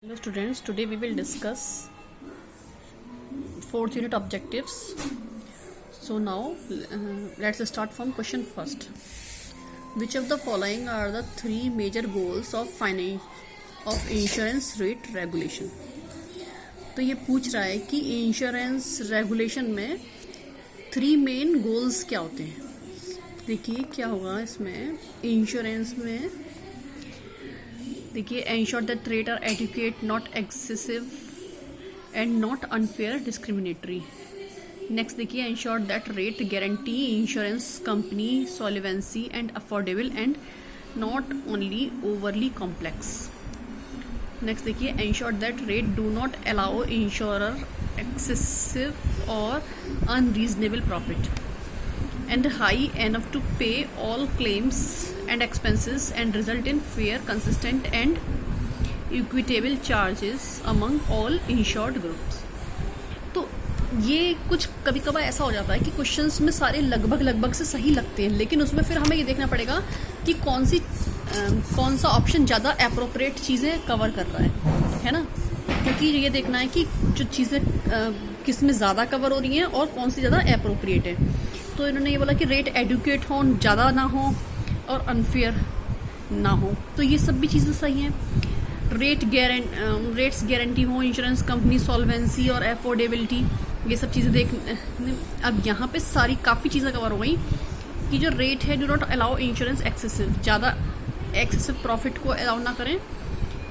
Hello students, today we will discuss fourth unit objectives. So now let's start from question first. Which of the following are the three major goals of insurance rate regulation? तो ये पूछ रहा है कि insurance regulation में three main goals क्या होते हैं. देखिए क्या होगा इसमें इंश्योरेंस में. देखिए ensure that rate are adequate, not excessive and not unfair discriminatory. Next देखिए ensure that rate guarantee insurance company solvency and affordable and not only overly complex. Next देखिए ensure that rate do not allow insurer excessive or unreasonable profit and high enough to pay all claims and expenses and result in fair, consistent and equitable charges among all insured groups. तो ये कुछ कभी कभार ऐसा हो जाता है कि क्वेश्चंस में सारे लगभग से सही लगते हैं, लेकिन उसमें फिर हमें ये देखना पड़ेगा कि कौन सा ऑप्शन ज़्यादा एप्रोप्रिएट चीज़ें कवर कर रहा है ना. क्योंकि ये देखना है कि जो चीज़ें किस में ज़्यादा कवर हो रही हैं और कौन सी ज़्यादा एप्रोप्रिएट है. तो इन्होंने ये बोला कि रेट एडुकेट हो, ज़्यादा ना हो और अनफेयर ना हो, तो ये सब भी चीज़ें सही हैं. रेट्स गारंटी हो, इंश्योरेंस कंपनी सॉल्वेंसी और अफोर्डेबिलिटी, ये सब चीज़ें देख. अब यहाँ पे सारी काफ़ी चीज़ें कवर हो गई कि जो रेट है do not allow insurance excessive, ज़्यादा एक्सेसिव प्रॉफिट को अलाउ ना करें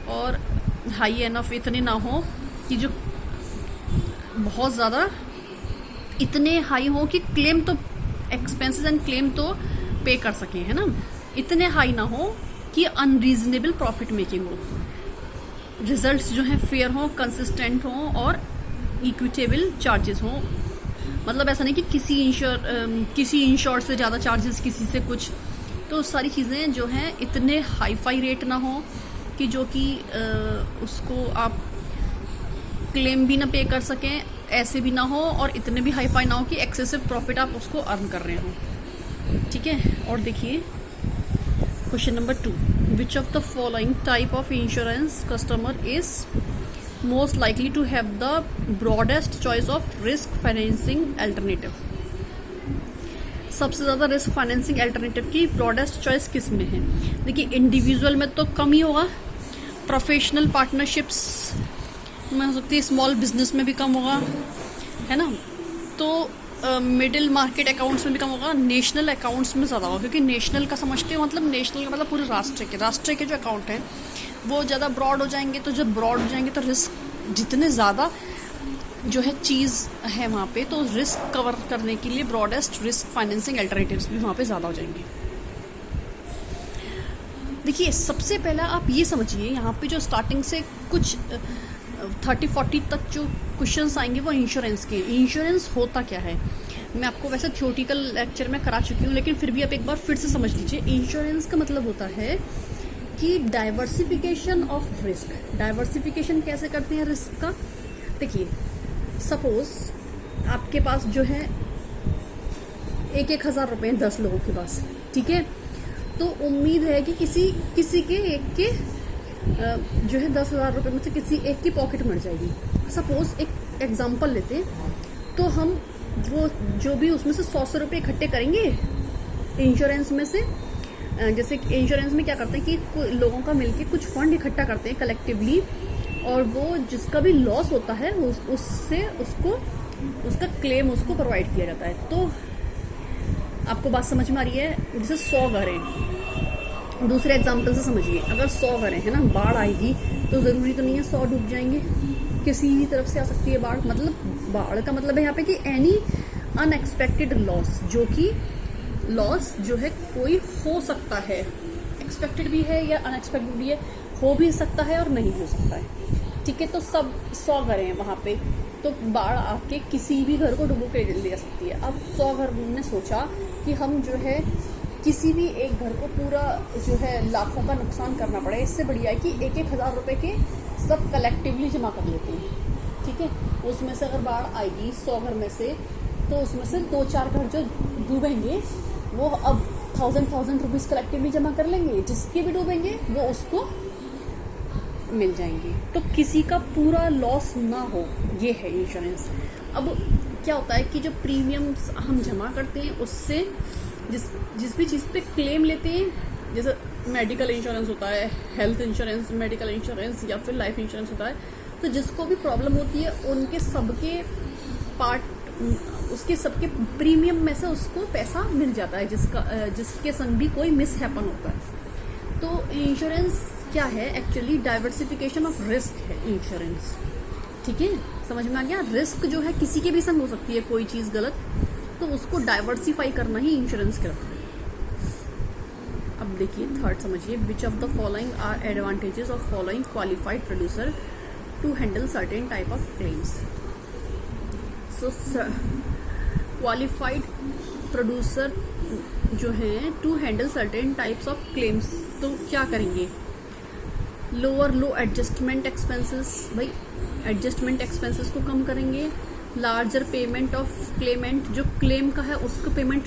और हाई एनफ इतने ना हो कि जो बहुत ज़्यादा इतने हाई हो कि क्लेम तो एक्सपेंसेस एंड क्लेम तो पे कर सकें, है ना. इतने हाई ना हो कि अनरीजनेबल प्रॉफिट मेकिंग हो. रिजल्ट्स जो हैं फेयर हो, कंसिस्टेंट हो और इक्विटेबल चार्जेस हो. मतलब ऐसा नहीं कि किसी इंश्योर से ज़्यादा चार्जेस, किसी से कुछ. तो सारी चीज़ें जो हैं इतने हाई फाई रेट ना हो कि जो कि उसको आप क्लेम भी ना पे कर सकें, ऐसे भी ना हो और इतने भी हाई फाई ना हो कि एक्सेसिव प्रॉफिट आप उसको अर्न कर रहे हो. ठीक है. और देखिए question number 2. Which of the following type of insurance customer is most likely to have the broadest choice of risk financing alternative. सबसे ज़्यादा रिस्क फाइनेंसिंग अल्टरनेटिव की ब्रॉडेस्ट चॉइस किस में है. देखिए इंडिविजुअल में तो कम ही होगा, प्रोफेशनल पार्टनरशिप्स में हो सकती है, स्मॉल बिजनेस में भी कम होगा, है ना. तो मिडिल मार्केट अकाउंट्स में भी कम होगा, नेशनल अकाउंट्स में ज़्यादा होगा. क्योंकि नेशनल का समझते हो मतलब नेशनल का मतलब पूरे राष्ट्र के जो अकाउंट हैं वो ज़्यादा ब्रॉड हो जाएंगे. तो जब ब्रॉड हो जाएंगे तो रिस्क जितने ज़्यादा जो है चीज़ है वहाँ पे, तो रिस्क कवर करने के लिए ब्रॉडेस्ट रिस्क फाइनेंसिंग अल्टरनेटिव्स भी वहाँ पे ज़्यादा हो जाएंगे. देखिए सबसे पहला आप ये समझिए यहाँ पे जो स्टार्टिंग से कुछ 30-40 तक जो क्वेश्चंस आएंगे वो इंश्योरेंस के. इंश्योरेंस होता क्या है मैं आपको वैसे थियोरेटिकल लेक्चर में करा चुकी हूँ, लेकिन फिर भी आप एक बार फिर से समझ लीजिए. इंश्योरेंस का मतलब होता है कि डाइवर्सिफिकेशन ऑफ रिस्क. डाइवर्सिफिकेशन कैसे करते हैं रिस्क का. देखिए सपोज आपके पास जो है 1,000 रुपये 10 लोगों के पास, ठीक है. तो उम्मीद है कि किसी के एक के जो है 10,000 रुपये में से किसी एक की पॉकेट मर जाएगी. सपोज एक एग्जांपल लेते हैं, तो हम वो जो भी उसमें से 100 रुपये इकट्ठे करेंगे इंश्योरेंस में से. जैसे इंश्योरेंस में क्या करते हैं कि लोगों का मिलके कुछ फंड इकट्ठा करते हैं कलेक्टिवली, और वो जिसका भी लॉस होता है उससे उसका क्लेम उसको प्रोवाइड किया जाता है. तो आपको बात समझ में आ रही है. जैसे 100 घर हैं, दूसरे एग्जाम्पल से समझिए. अगर 100 घर हैं, है ना, बाढ़ आएगी तो ज़रूरी तो नहीं है 100 डूब जाएंगे. किसी भी तरफ से आ सकती है बाढ़. मतलब बाढ़ का मतलब है यहाँ पे कि एनी अनएक्सपेक्टेड लॉस, जो कि लॉस जो है कोई हो सकता है, एक्सपेक्टेड भी है या अनएक्सपेक्टेड भी है, हो भी सकता है और नहीं हो सकता है. ठीक है. तो सब 100 घर हैं वहाँ पे, तो बाढ़ आके किसी भी घर को डुबो के ले जा सकती है. अब 100 घर ने सोचा कि हम जो है किसी भी एक घर को पूरा जो है लाखों का नुकसान करना पड़े, इससे बढ़िया है कि 1,000 रुपये के सब कलेक्टिवली जमा कर लेते हैं. ठीक है. उसमें से अगर बाढ़ आएगी 100 घर में से, तो उसमें से 2-4 घर जो डूबेंगे वो अब 1,000 रुपीज़ कलेक्टिवली जमा कर लेंगे. जिसके भी डूबेंगे वो उसको मिल जाएंगी, तो किसी का पूरा लॉस ना हो, ये है इंश्योरेंस। अब क्या होता है कि जो प्रीमियम्स हम जमा करते हैं उससे जिस भी चीज़ पे क्लेम लेते हैं, जैसे मेडिकल इंश्योरेंस होता है, हेल्थ इंश्योरेंस, मेडिकल इंश्योरेंस या फिर लाइफ इंश्योरेंस होता है, तो जिसको भी प्रॉब्लम होती है उनके सबके उसके सबके प्रीमियम में से उसको पैसा मिल जाता है, जिसके संग भी कोई मिसहैपन होता है। तो इंश्योरेंस क्या है एक्चुअली, डाइवर्सिफिकेशन ऑफ रिस्क है इंश्योरेंस। ठीक है, समझ में आ गया। रिस्क जो है किसी के भी संग हो सकती है कोई चीज़ गलत, तो उसको डाइवर्सिफाई करना ही इंश्योरेंस करता है। अब देखिए थर्ड समझिए, which of the following are advantages of following qualified producer to handle certain type of claims. So qualified producer जो है to handle certain types of claims, तो क्या करेंगे, लोअर लो एडजस्टमेंट एक्सपेंसेस, भाई एडजस्टमेंट एक्सपेंसेस को कम करेंगे। Larger payment of claimant, जो क्लेम का है उसका पेमेंट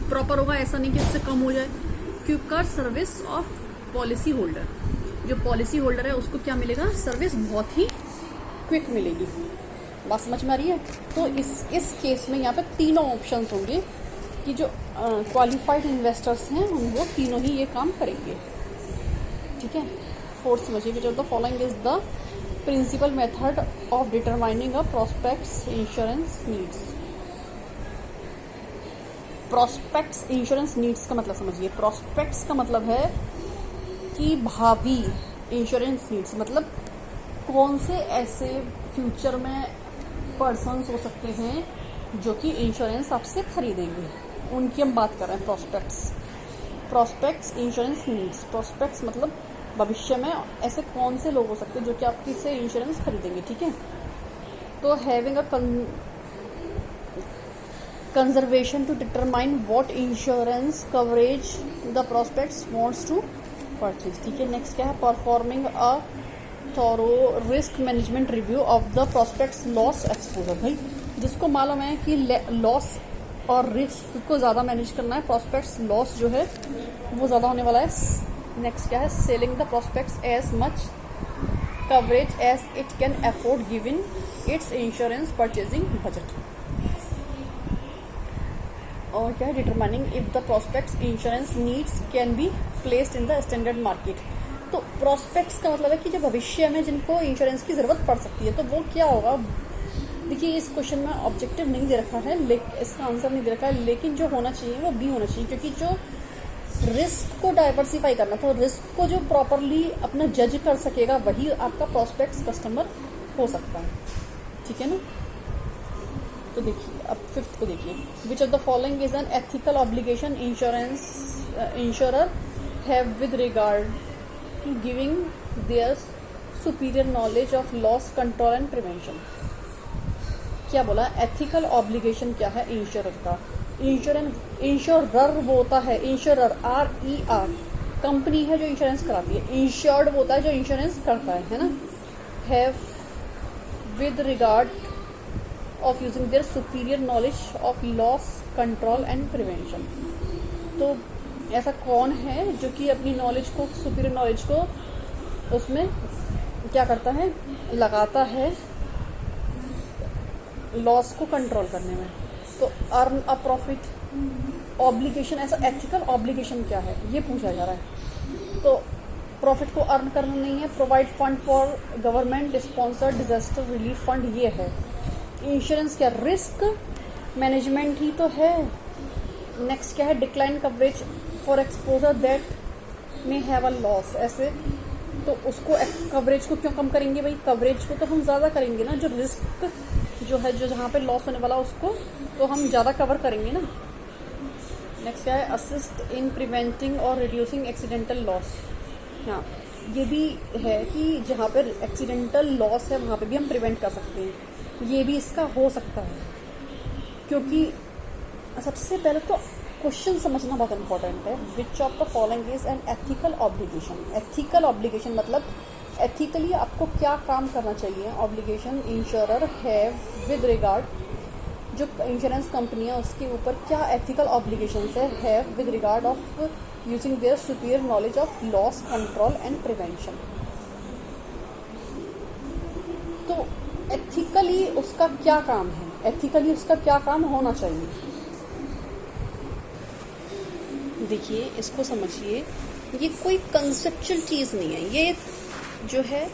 प्रॉपर होगा, ऐसा नहीं कि इससे कम हो जाए। Quicker service of policy holder, जो पॉलिसी होल्डर है उसको क्या मिलेगा, सर्विस बहुत ही क्विक मिलेगी। बात समझ में आ रही है। तो इस केस में यहाँ पे तीनों ऑप्शंस होंगे कि जो क्वालिफाइड इन्वेस्टर्स हैं वो तीनों ही ये काम करेंगे। ठीक है, फोर्थ समझिए, which of the following is the principal method of determining a prospects insurance needs. Prospects insurance needs का मतलब समझिए, प्रोस्पेक्ट्स का मतलब है कि भावी, इंश्योरेंस नीड्स मतलब कौन से ऐसे फ्यूचर में पर्सन्स हो सकते हैं जो कि इंश्योरेंस आपसे खरीदेंगे, उनकी हम बात कर रहे हैं। प्रोस्पेक्ट्स इंश्योरेंस नीड्स, प्रोस्पेक्ट्स मतलब भविष्य में ऐसे कौन से लोग हो सकते हैं जो कि आपकी से इंश्योरेंस खरीदेंगे। ठीक है, तो having a conservation to determine what insurance coverage the prospects wants to purchase. ठीक है, नेक्स्ट क्या है, performing a thorough risk management review of the prospects loss exposure. भाई जिसको मालूम है कि लॉस और रिस्क को ज़्यादा मैनेज करना है, प्रोस्पेक्ट्स लॉस जो है वो ज़्यादा होने वाला है। नेक्स्ट क्या है, selling the prospects as much coverage as it can afford given its insurance purchasing budget. और क्या है, determining if the prospects insurance needs can be placed in the standard market. तो प्रोस्पेक्ट्स का मतलब है कि जो भविष्य में जिनको इंश्योरेंस की ज़रूरत पड़ सकती है, तो वो क्या होगा। देखिए इस क्वेश्चन में ऑब्जेक्टिव नहीं दे रखा है, लेकिन इसका आंसर नहीं दे रखा है, लेकिन जो होना चाहिए वो बी होना चाहिए, क्योंकि जो रिस्क को डाइवर्सिफाई करना, तो रिस्क को जो प्रॉपरली अपना जज कर सकेगा वही आपका प्रोस्पेक्ट्स कस्टमर हो सकता है। ठीक है ना। तो देखिए अब फिफ्थ को देखिए, which of the following is an ethical obligation insurer have with regard to giving their superior knowledge of loss control and prevention. क्या बोला, एथिकल ऑब्लिगेशन क्या है इंश्योरर का। इंश्योरर वो होता है, इंश्योरर RER कंपनी है जो इंश्योरेंस कराती है, इंश्योर्ड वो होता है जो इंश्योरेंस करता है ना। Have with regard of using their superior knowledge of loss control and prevention. तो ऐसा कौन है जो कि अपनी नॉलेज को, सुपीरियर नॉलेज को उसमें क्या करता है, लगाता है लॉस को कंट्रोल करने में। तो अर्न अ प्रॉफिट ऑब्लिगेशन, ऐसा एथिकल ऑब्लिगेशन क्या है ये पूछा जा रहा है। तो प्रॉफिट को अर्न करना नहीं है। Provide fund for government sponsored disaster relief fund, ये है। इंश्योरेंस क्या, रिस्क मैनेजमेंट ही तो है। नेक्स्ट क्या है, decline coverage for exposure that may have a loss. ऐसे तो उसको कवरेज को क्यों कम करेंगे भाई, कवरेज को तो हम ज़्यादा करेंगे ना, जो रिस्क जो है, जो जहाँ पे लॉस होने वाला उसको तो हम ज़्यादा कवर करेंगे ना। नेक्स्ट क्या है, असिस्ट इन प्रिवेंटिंग और रिड्यूसिंग एक्सीडेंटल लॉस। हाँ, ये भी है कि जहाँ पर एक्सीडेंटल लॉस है वहाँ पे भी हम प्रिवेंट कर सकते हैं, ये भी इसका हो सकता है। क्योंकि सबसे पहले तो क्वेश्चन समझना बहुत इंपॉर्टेंट है। विच of the following is an ethical obligation. Ethical obligation मतलब एथिकली आपको क्या काम करना चाहिए। Obligation insurer have with regard, जो इंश्योरेंस कंपनी है उसके ऊपर क्या एथिकल ऑब्लिगेशन है, have with regard of using their superior knowledge of loss control and prevention. तो एथिकली उसका क्या काम है, एथिकली उसका क्या काम होना चाहिए? देखिए इसको समझिए, ये कोई कंसेप्चुअल चीज़ नहीं है, ये जो है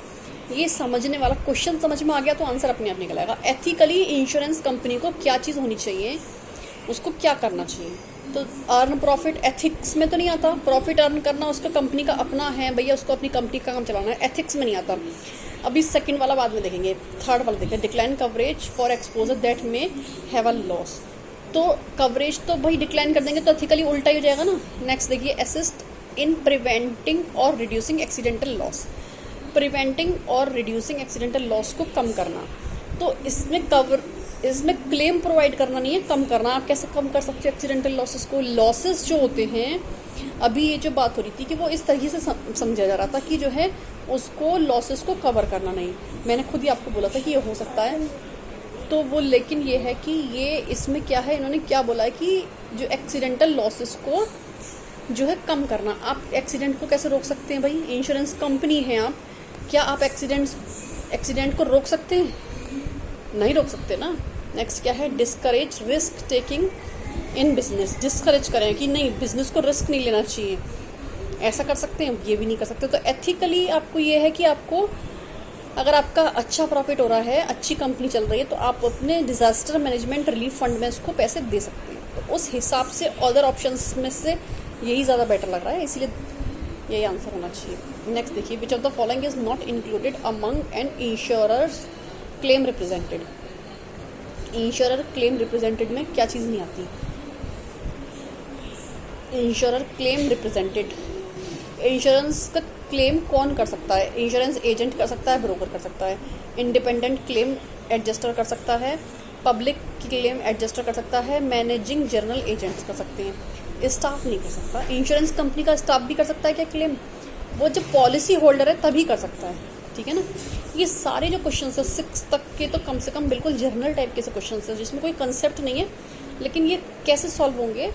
ये समझने वाला, क्वेश्चन समझ में आ गया तो आंसर अपने आप निकल आएगा। एथिकली इंश्योरेंस कंपनी को क्या चीज़ होनी चाहिए, उसको क्या करना चाहिए? तो अर्न प्रॉफिट एथिक्स में तो नहीं आता। प्रॉफिट अर्न करना उसका कंपनी का अपना है भैया, उसको अपनी कंपनी का काम चलाना है, एथिक्स में नहीं आता। अभी सेकंड वाला बाद में देखेंगे, थर्ड वाला देखेंगे, decline coverage for exposure that में हैव अ लॉस। तो कवरेज तो भाई डिक्लाइन कर देंगे तो एथिकली उल्टा ही हो जाएगा ना। नेक्स्ट देखिए, असिस्ट इन प्रिवेंटिंग और रिड्यूसिंग एक्सीडेंटल लॉस। प्रिवेंटिंग और रिड्यूसिंग एक्सीडेंटल लॉस को कम करना, तो इसमें क्लेम प्रोवाइड करना नहीं है, कम करना। आप कैसे कम कर सकते हो एक्सीडेंटल लॉसेस को? लॉसेस जो होते हैं, अभी ये जो बात हो रही थी कि वो इस तरीके से समझा जा रहा था कि जो है उसको लॉसेस को कवर करना नहीं। मैंने खुद ही आपको बोला था कि ये हो सकता है, तो वो लेकिन ये है कि ये इसमें क्या है, इन्होंने क्या बोला है कि जो एक्सीडेंटल लॉसेस को जो है कम करना। आप एक्सीडेंट को कैसे रोक सकते हैं भाई? इंश्योरेंस कंपनी है आप, क्या आप एक्सीडेंट को रोक सकते हैं? नहीं रोक सकते ना। नेक्स्ट क्या है, discourage risk taking in business. Discourage करें कि नहीं, बिजनेस को रिस्क नहीं लेना चाहिए, ऐसा कर सकते हैं? ये भी नहीं कर सकते। तो एथिकली आपको ये है कि आपको अगर आपका अच्छा प्रॉफिट हो रहा है, अच्छी कंपनी चल रही है, तो आप अपने डिजास्टर मैनेजमेंट रिलीफ फंड में उसको पैसे दे सकते हैं। तो उस हिसाब से अदर ऑप्शंस में से यही ज़्यादा बेटर लग रहा है, इसलिए यही आंसर होना चाहिए। नेक्स्ट देखिए, which of the following is not included among an insurers claim represented. Insurer claim represented में क्या चीज़ नहीं आती? इंश्योरर क्लेम रिप्रेजेंटेड, इंश्योरेंस का क्लेम कौन कर सकता है? इंश्योरेंस एजेंट कर सकता है, ब्रोकर कर सकता है, इंडिपेंडेंट क्लेम एडजस्टर कर सकता है, पब्लिक क्लेम एडजस्टर कर सकता है, मैनेजिंग जनरल एजेंट्स कर सकते हैं, स्टाफ नहीं कर सकता। इंश्योरेंस कंपनी का स्टाफ भी कर सकता है क्या क्लेम? वो जब पॉलिसी होल्डर है तभी कर सकता है, ठीक है ना। ये सारे जो क्वेश्चन है 6 तक के तो कम से कम बिल्कुल जर्नल टाइप के से क्वेश्चन है, जिसमें कोई कंसेप्ट नहीं है, लेकिन ये कैसे सॉल्व होंगे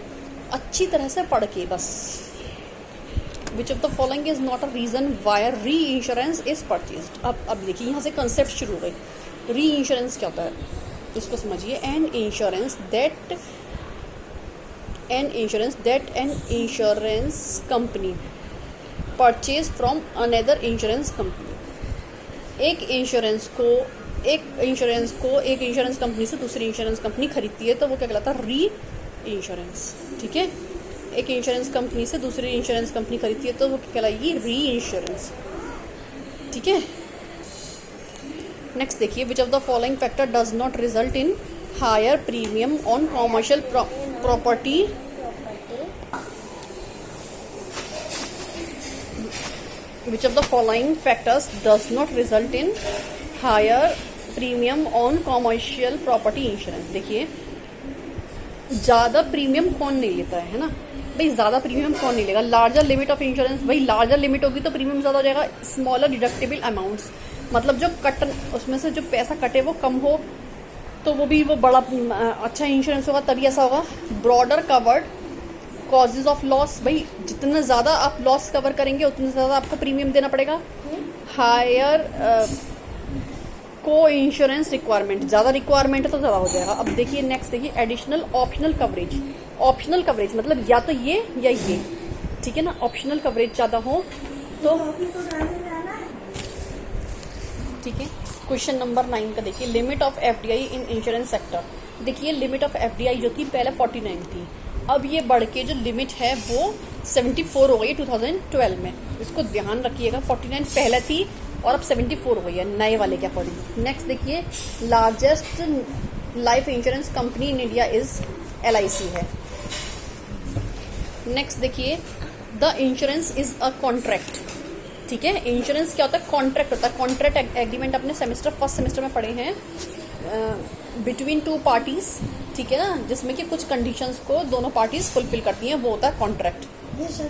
अच्छी तरह से पढ़ के बस। Which of the following is not a reason why reinsurance is purchased. अब देखिए यहाँ से कंसेप्ट शुरू हो गई। री इंश्योरेंस क्या होता है इसको समझिए। An insurance that an insurance company purchase from another insurance company. एक इंश्योरेंस इंश्योरेंस कंपनी से दूसरी इंश्योरेंस कंपनी खरीदती है तो वो क्या कहलाता है? री इंश्योरेंस, ठीक है। एक इंश्योरेंस कंपनी से दूसरी इंश्योरेंस कंपनी खरीदती है तो वो क्या कहलाएगी? री इंश्योरेंस, ठीक है। नेक्स्ट देखिए, which of the following factor does not result in higher premium on commercial property. Which of the following factors does not result in higher premium on commercial property insurance? देखिए, ज़्यादा premium कौन नहीं लेता है ना भाई? ज़्यादा प्रीमियम कौन नहीं लेगा? लार्जर लिमिट ऑफ इंश्योरेंस, भाई लार्जर लिमिट होगी तो प्रीमियम ज़्यादा हो जाएगा। स्मॉलर डिडक्टेबल अमाउंट्स, मतलब जो उसमें से जो पैसा कटे वो कम हो, तो वो भी वो बड़ा अच्छा इंश्योरेंस होगा, तभी ऐसा होगा। Broader covered causes of loss, भाई जितना ज़्यादा आप लॉस कवर करेंगे उतना ज़्यादा आपको प्रीमियम देना पड़ेगा। हायर को इंश्योरेंस रिक्वायरमेंट, ज़्यादा रिक्वायरमेंट है तो ज़्यादा हो जाएगा। अब देखिए नेक्स्ट देखिए, additional optional coverage. Optional coverage मतलब या तो ये या ये, ठीक है ना। ऑप्शनल कवरेज ज़्यादा हो तो ठीक है। क्वेश्चन नंबर 9 का देखिए, limit of FDI in insurance sector. देखिए लिमिट ऑफ एफडीआई जो थी पहले 49 थी, अब ये बढ़ के जो लिमिट है वो 74 हो गई 2012 में। इसको ध्यान रखिएगा, 49 पहले थी और अब 74 हो गई है नए वाले के अकॉर्डिंग। नेक्स्ट देखिए, largest life insurance company in India is LIC है। नेक्स्ट देखिए, the insurance is a contract, ठीक है। इंश्योरेंस क्या होता है? कॉन्ट्रैक्ट होता है। कॉन्ट्रैक्ट एग्रीमेंट अपने फर्स्ट सेमेस्टर में पढ़े हैं, बिटवीन 2 पार्टीज, ठीक है ना, जिसमें कि कुछ कंडीशंस को दोनों पार्टीज फुलफिल करती हैं, वो होता है कॉन्ट्रैक्ट।